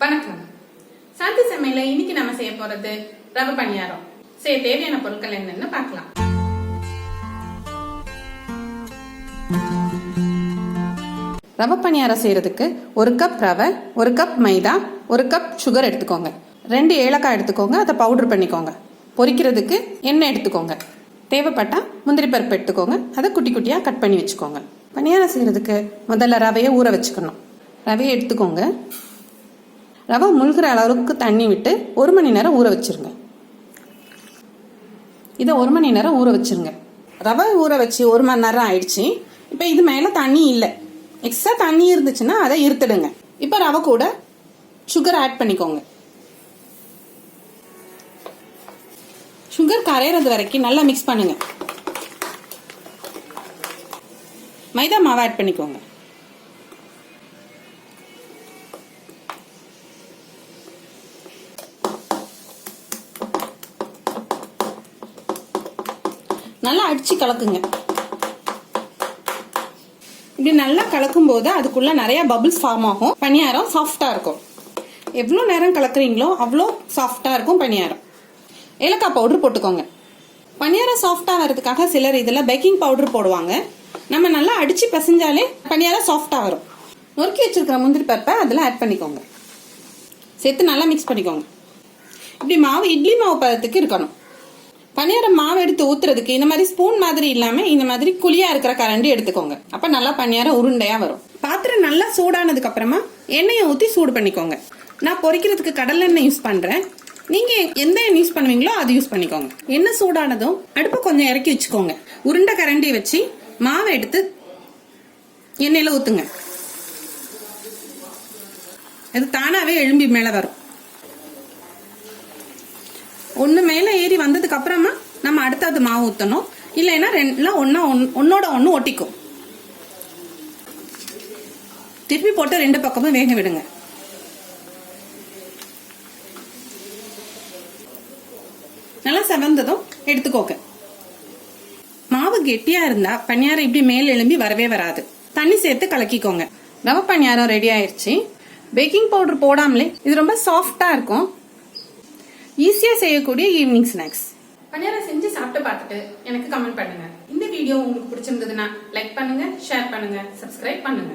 வணக்கம். சாந்தி சமையல இன்னைக்கு நம்ம செய்ய போறது ரவ பணியாரம். செய்ய தேவையான பொருட்கள் என்னன்னு பார்க்கலாம். ரவ பணியாரம் செய்யறதுக்கு 1 கப் ரவை, 1 கப் மைதா, 1 கப் சுகர் எடுத்துக்கோங்க. 2 ஏலக்காய் எடுத்துக்கோங்க, அதை பவுடர் பண்ணிக்கோங்க. பொரிக்கிறதுக்கு எண்ணெய் எடுத்துக்கோங்க. தேவைப்பட்டா முந்திரி பருப்பு எடுத்துக்கோங்க, அதை குட்டி குட்டியா கட் பண்ணி வச்சுக்கோங்க. பணியாரம் செய்யறதுக்கு முதல்ல ரவையை ஊற வச்சுக்கணும். ரவையை எடுத்துக்கோங்க. ரவை முழுகிற அளவுக்கு தண்ணி விட்டு 1 மணி நேரம் ஊற வச்சிருங்க. இதை 1 மணி நேரம் ஊற வச்சிருங்க. ரவை ஊற வச்சு 1 மணி நேரம் ஆயிடுச்சு. இப்போ இது மேலே தண்ணி இல்லை. எக்ஸ்ட்ரா தண்ணி இருந்துச்சுன்னா அதை இருத்துடுங்க. இப்போ ரவை கூட சுகர் ஆட் பண்ணிக்கோங்க. சுகர் கரையிறது வரைக்கும் நல்லா மிக்ஸ் பண்ணுங்க. மைதா மாவு ஆட் பண்ணிக்கோங்க. நல்லா அடிச்சு கலக்குங்க. இப்படி நல்லா கலக்கும் போது அதுக்குள்ள நிறைய பபிள்ஸ் ஃபார்ம் ஆகும். பணியாரம் சாஃப்டா இருக்கும். எவ்வளோ நேரம் கலக்குறீங்களோ அவ்வளோ சாஃப்டா இருக்கும் பணியாரம். ஏலக்காய் பவுடர் போட்டுக்கோங்க. பணியாரம் சாஃப்டா வர்றதுக்காக சிலர் இதுல பேக்கிங் பவுடர் போடுவாங்க. நம்ம நல்லா அடிச்சு பசைஞ்சாலே பணியாரம் சாஃப்டா வரும். நொறுக்கி வச்சிருக்கிற முந்திரி பருப்பை அதில் ஆட் பண்ணிக்கோங்க. சேர்த்து நல்லா மிக்ஸ் பண்ணிக்கோங்க. இப்படி மாவு இட்லி மாவு பதத்துக்கு இருக்கணும். பணியாரம் மாவு எடுத்து ஊத்துறதுக்கு இந்த மாதிரி ஸ்பூன் மாதிரி இல்லாம இந்த மாதிரி குழியா இருக்கிற கரண்டி எடுத்துக்கோங்க. அப்ப நல்லா பணியாரம் உருண்டையா வரும். பாத்திரம் நல்லா சூடானதுக்கு அப்புறமா எண்ணெயை ஊத்தி சூடு பண்ணிக்கோங்க. நான் பொரிக்கிறதுக்கு கடலை எண்ணெய் யூஸ் பண்றேன். நீங்க எந்த எண்ணெய் யூஸ் பண்ணுவீங்களோ அது யூஸ் பண்ணிக்கோங்க. எண்ணெய் சூடானதும் அடுப்பை கொஞ்சம் இறக்கி வச்சுக்கோங்க. உருண்டை கரண்டி வச்சு மாவை எடுத்து எண்ணெயில ஊத்துங்க. அது தானாவே எழும்பி மேல வரும். ஒன்று மேலே ஏறி வந்ததுக்கு அப்புறமா நம்ம அடுத்தது மாவு ஊற்றணும். இல்லைன்னா ரெண்டுலாம் ஒன்னோட ஒன்று ஒட்டிக்கும். திருப்பி போட்டு 2 பக்கமும் வேக விடுங்க. நல்லா செவந்ததும் எடுத்துக்கோங்க. மாவு கெட்டியா இருந்தா பணியாரம் இப்படி மேல் எழும்பி வரவே வராது. தண்ணி சேர்த்து கலக்கிக்கோங்க. ரவை பணியாரம் ரெடி ஆயிடுச்சு. பேக்கிங் பவுடர் போடாமலே இது ரொம்ப சாஃப்டா இருக்கும். ஈஸியா செய்யக்கூடிய ஈவினிங் ஸ்நாக்ஸ். பணியாரம் செஞ்சு சாப்பிட்டு பார்த்துட்டு எனக்கு கமெண்ட் பண்ணுங்க. இந்த வீடியோ உங்களுக்கு பிடிச்சிருந்ததுன்னா லைக் பண்ணுங்க, ஷேர் பண்ணுங்க, சப்ஸ்கிரைப் பண்ணுங்க.